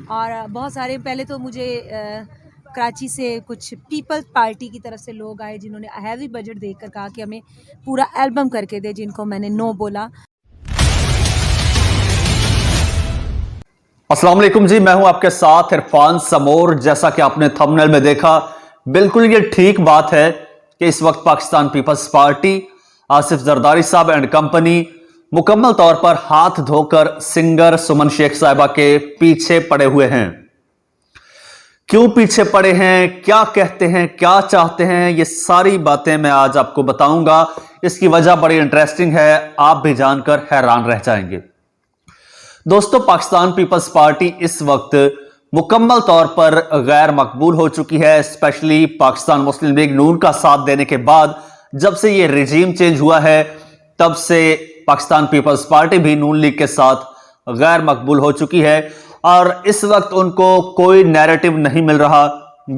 اور بہت سارے پہلے تو مجھے کراچی سے کچھ پیپلز پارٹی کی طرف سے لوگ آئے جنہوں نے ہیوی بجٹ دیکھ کر کہا کہ ہمیں پورا البم کر کے دے، جن کو میں نے نو بولا۔ السلام علیکم جی، میں ہوں آپ کے ساتھ عرفان سمور۔ جیسا کہ آپ نے تھمبنیل میں دیکھا، بالکل یہ ٹھیک بات ہے کہ اس وقت پاکستان پیپلز پارٹی، آصف زرداری صاحب اینڈ کمپنی مکمل طور پر ہاتھ دھو کر سنگر سمن شیخ صاحبہ کے پیچھے پڑے ہوئے ہیں۔ کیوں پیچھے پڑے ہیں، کیا کہتے ہیں، کیا چاہتے ہیں، یہ ساری باتیں میں آج آپ کو بتاؤں گا۔ اس کی وجہ بڑی انٹریسٹنگ ہے، آپ بھی جان کر حیران رہ جائیں گے۔ دوستو، پاکستان پیپلز پارٹی اس وقت مکمل طور پر غیر مقبول ہو چکی ہے، اسپیشلی پاکستان مسلم لیگ نون کا ساتھ دینے کے بعد۔ جب سے یہ رجیم چینج ہوا ہے تب سے پاکستان پیپلز پارٹی بھی نون لیگ کے ساتھ غیر مقبول ہو چکی ہے، اور اس وقت ان کو کوئی نیریٹو نہیں مل رہا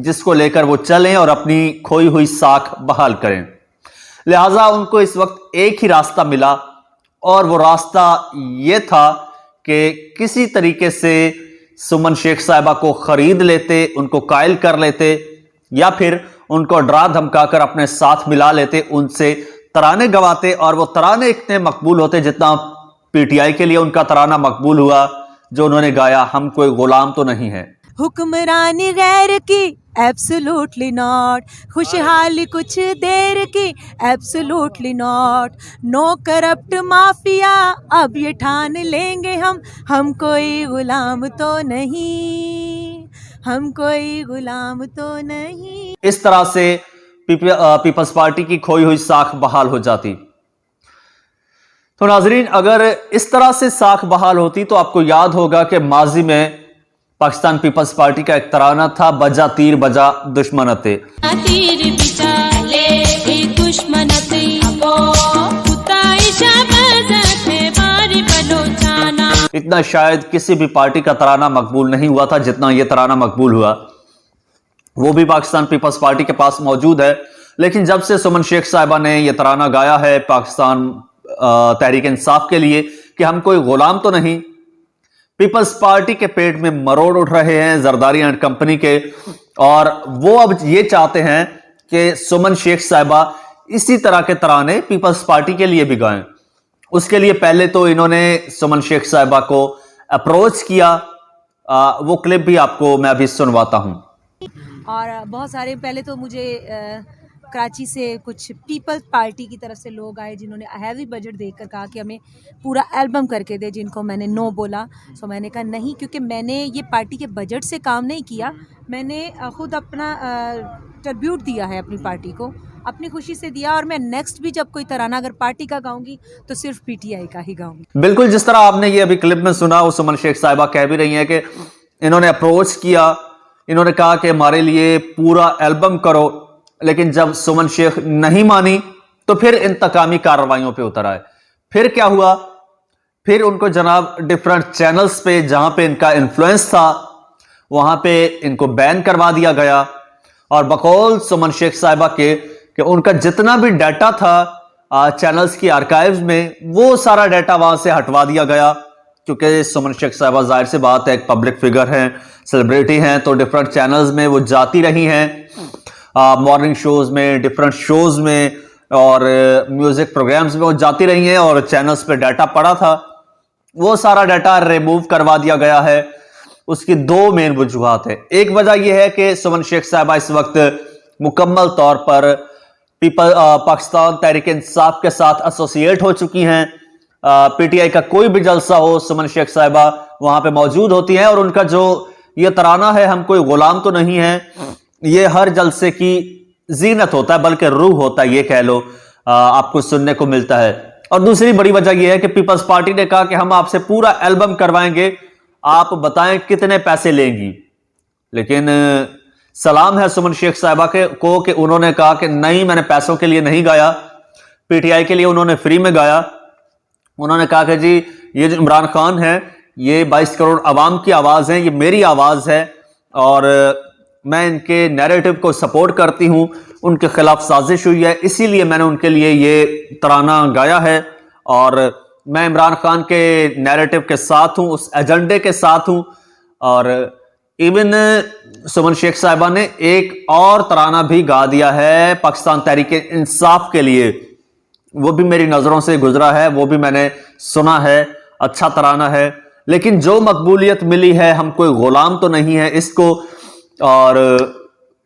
جس کو لے کر وہ چلیں اور اپنی کھوئی ہوئی ساکھ بحال کریں۔ لہٰذا ان کو اس وقت ایک ہی راستہ ملا، اور وہ راستہ یہ تھا کہ کسی طریقے سے سمن شیخ صاحبہ کو خرید لیتے، ان کو قائل کر لیتے، یا پھر ان کو ڈرا دھمکا کر اپنے ساتھ ملا لیتے، ان سے ترانے گواتے، اور وہ ترانے اتنے مقبول ہوتے جتنا پی ٹی آئی کے لیے ان کا ترانہ مقبول ہوا جو انہوں نے گایا، ہم کوئی غلام تو نہیں ہے۔ حکمرانی غیر کی ایبسولوٹلی ناٹ، خوشحالی کچھ دیر کی absolutely not, no corrupt mafia اب یہ ٹھان لیں گے ہم کوئی غلام تو نہیں، ہم کوئی غلام تو نہیں۔ اس طرح سے پیپلز پارٹی کی کھوئی ہوئی ساکھ بحال ہو جاتی۔ تو ناظرین، اگر اس طرح سے ساکھ بحال ہوتی تو آپ کو یاد ہوگا کہ ماضی میں پاکستان پیپلز پارٹی کا ایک ترانہ تھا، بجا تیر بجا دشمنتے۔ تیر بجا لے دشمنتے وہ اتائشہ بزتے باری بلوچانا۔ اتنا شاید کسی بھی پارٹی کا ترانہ مقبول نہیں ہوا تھا جتنا یہ ترانہ مقبول ہوا۔ وہ بھی پاکستان پیپلز پارٹی کے پاس موجود ہے، لیکن جب سے سمن شیخ صاحبہ نے یہ ترانہ گایا ہے پاکستان تحریک انصاف کے لیے کہ ہم کوئی غلام تو نہیں، پیپلز پارٹی کے پیٹ میں مروڑ اٹھ رہے ہیں زرداری اینڈ کمپنی کے، اور وہ اب یہ چاہتے ہیں کہ سمن شیخ صاحبہ اسی طرح کے ترانے پیپلز پارٹی کے لیے بھی گائیں۔ اس کے لیے پہلے تو انہوں نے سمن شیخ صاحبہ کو اپروچ کیا، وہ کلپ بھی آپ کو میں ابھی سنواتا ہوں۔ اور بہت سارے پہلے تو مجھے کراچی سے کچھ پیپلز پارٹی کی طرف سے لوگ آئے جنہوں نے ہیوی بجٹ دیکھ کر کہا کہ ہمیں پورا البم کر کے دے، جن کو میں نے نو بولا۔ سو میں نے کہا نہیں، کیونکہ میں نے یہ پارٹی کے بجٹ سے کام نہیں کیا، میں نے خود اپنا ٹربیوٹ دیا ہے اپنی پارٹی کو، اپنی خوشی سے دیا، اور میں نیکسٹ بھی جب کوئی ترانہ اگر پارٹی کا گاؤں گی تو صرف پی ٹی آئی کا ہی گاؤں گی۔ بالکل جس طرح آپ نے یہ ابھی کلپ میں سنا، وہ سمن شیخ صاحبہ کہہ بھی رہی ہیں کہ انہوں نے اپروچ کیا، انہوں نے کہا کہ ہمارے لیے پورا البم کرو، لیکن جب سمن شیخ نہیں مانی تو پھر انتقامی کارروائیوں پہ اتر آئے۔ پھر کیا ہوا؟ پھر ان کو جناب ڈیفرنٹ چینلز پہ جہاں پہ ان کا انفلوئنس تھا وہاں پہ ان کو بین کروا دیا گیا، اور بقول سمن شیخ صاحبہ کے کہ ان کا جتنا بھی ڈیٹا تھا چینلز کی آرکائیوز میں، وہ سارا ڈیٹا وہاں سے ہٹوا دیا گیا، کیونکہ سمن شیخ صاحبہ ظاہر سی بات ہے ایک پبلک فگر ہیں، سیلیبریٹی ہیں، تو ڈیفرنٹ چینلز میں وہ جاتی رہی ہیں، مارننگ شوز میں، ڈیفرنٹ شوز میں، اور میوزک پروگرامز میں وہ جاتی رہی ہیں، اور چینلز پہ ڈیٹا پڑا تھا، وہ سارا ڈیٹا ریموو کروا دیا گیا ہے۔ اس کی دو مین وجوہات ہیں۔ ایک وجہ یہ ہے کہ سمن شیخ صاحبہ اس وقت مکمل طور پر پاکستان تحریک انصاف کے ساتھ ایسوسیٹ ہو چکی ہیں۔ پی ٹی آئی کا کوئی بھی جلسہ ہو، سمن شیخ صاحبہ وہاں پہ موجود ہوتی ہیں، اور ان کا جو یہ ترانہ ہے ہم کوئی غلام تو نہیں ہے، یہ ہر جلسے کی زینت ہوتا ہے، بلکہ روح ہوتا ہے، یہ کہہ لو، آپ کو سننے کو ملتا ہے۔ اور دوسری بڑی وجہ یہ ہے کہ پیپلز پارٹی نے کہا کہ ہم آپ سے پورا البم کروائیں گے، آپ بتائیں کتنے پیسے لیں گی۔ لیکن سلام ہے سمن شیخ صاحبہ کو کہ انہوں نے کہا کہ نہیں، میں نے پیسوں کے لیے نہیں گایا، پی ٹی آئی کے لیے انہوں نے فری میں گایا۔ انہوں نے کہا کہ جی یہ جو عمران خان ہے، یہ 22 کروڑ عوام کی آواز ہے، یہ میری آواز ہے، اور میں ان کے نیریٹو کو سپورٹ کرتی ہوں، ان کے خلاف سازش ہوئی ہے، اسی لیے میں نے ان کے لیے یہ ترانہ گایا ہے، اور میں عمران خان کے نیریٹو کے ساتھ ہوں، اس ایجنڈے کے ساتھ ہوں، اور ایون سمن شیخ صاحبہ نے ایک اور ترانہ بھی گا دیا ہے پاکستان تحریک انصاف کے لیے، وہ بھی میری نظروں سے گزرا ہے، وہ بھی میں نے سنا ہے، اچھا ترانہ ہے، لیکن جو مقبولیت ملی ہے، ہم کوئی غلام تو نہیں ہے اس کو، اور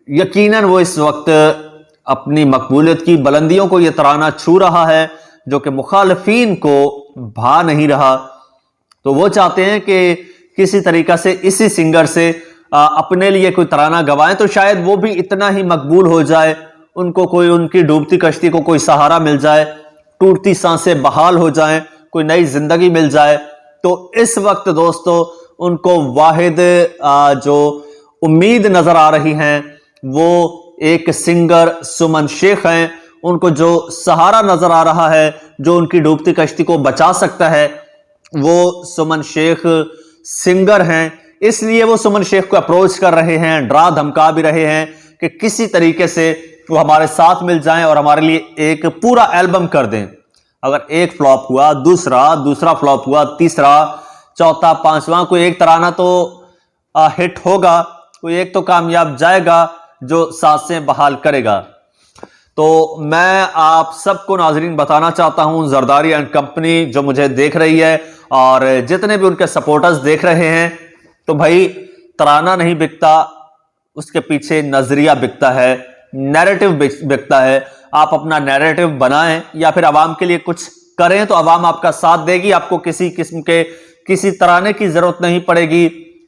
یقیناً وہ اس وقت اپنی مقبولیت کی بلندیوں کو یہ ترانہ چھو رہا ہے جو کہ مخالفین کو بھا نہیں رہا۔ تو وہ چاہتے ہیں کہ کسی طریقہ سے اسی سنگر سے اپنے لیے کوئی ترانہ گوائیں تو شاید وہ بھی اتنا ہی مقبول ہو جائے، ان کو کوئی ان کی ڈوبتی کشتی کو کوئی سہارا مل جائے، ٹوٹتی سانسیں بحال ہو جائیں، کوئی نئی زندگی مل جائے۔ تو اس وقت دوستو ان کو واحد جو امید نظر آ رہی ہیں وہ ایک سنگر سمن شیخ ہیں، ان کو جو سہارا نظر آ رہا ہے، جو ان کی ڈوبتی کشتی کو بچا سکتا ہے، وہ سمن شیخ سنگر ہیں۔ اس لیے وہ سمن شیخ کو اپروچ کر رہے ہیں، ڈرا دھمکا بھی رہے ہیں کہ کسی طریقے سے وہ ہمارے ساتھ مل جائیں اور ہمارے لیے ایک پورا البم کر دیں۔ اگر ایک فلاپ ہوا، دوسرا فلاپ ہوا، تیسرا، چوتھا، پانچواں، کوئی ایک ترانہ تو ہٹ ہوگا، کوئی ایک تو کامیاب جائے گا جو سانسیں بحال کرے گا۔ تو میں آپ سب کو ناظرین بتانا چاہتا ہوں، زرداری اینڈ کمپنی جو مجھے دیکھ رہی ہے اور جتنے بھی ان کے سپورٹرز دیکھ رہے ہیں، تو بھائی ترانہ نہیں بکتا، اس کے پیچھے نظریہ بکتا ہے، نیریٹو بکتا ہے۔ آپ اپنا نیریٹو بنائیں یا پھر عوام کے لیے کچھ کریں تو عوام آپ کا ساتھ دے گی، آپ کو کسی قسم کے کسی ترانے کی ضرورت نہیں پڑے گی،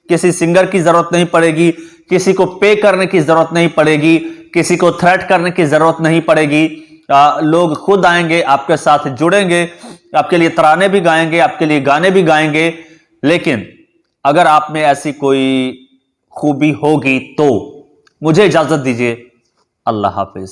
کسی سنگر کی ضرورت نہیں پڑے گی، کسی کو پے کرنے کی ضرورت نہیں پڑے گی، کسی کو تھریٹ کرنے کی ضرورت نہیں پڑے گی۔ لوگ خود آئیں گے، آپ کے ساتھ جڑیں گے، آپ کے لیے ترانے بھی گائیں گے، آپ کے لیے گانے بھی گائیں گے۔ لیکن اگر آپ میں ایسی کوئی خوبی ہوگی تو مجھے اجازت دیجیے۔ اللہ حافظ۔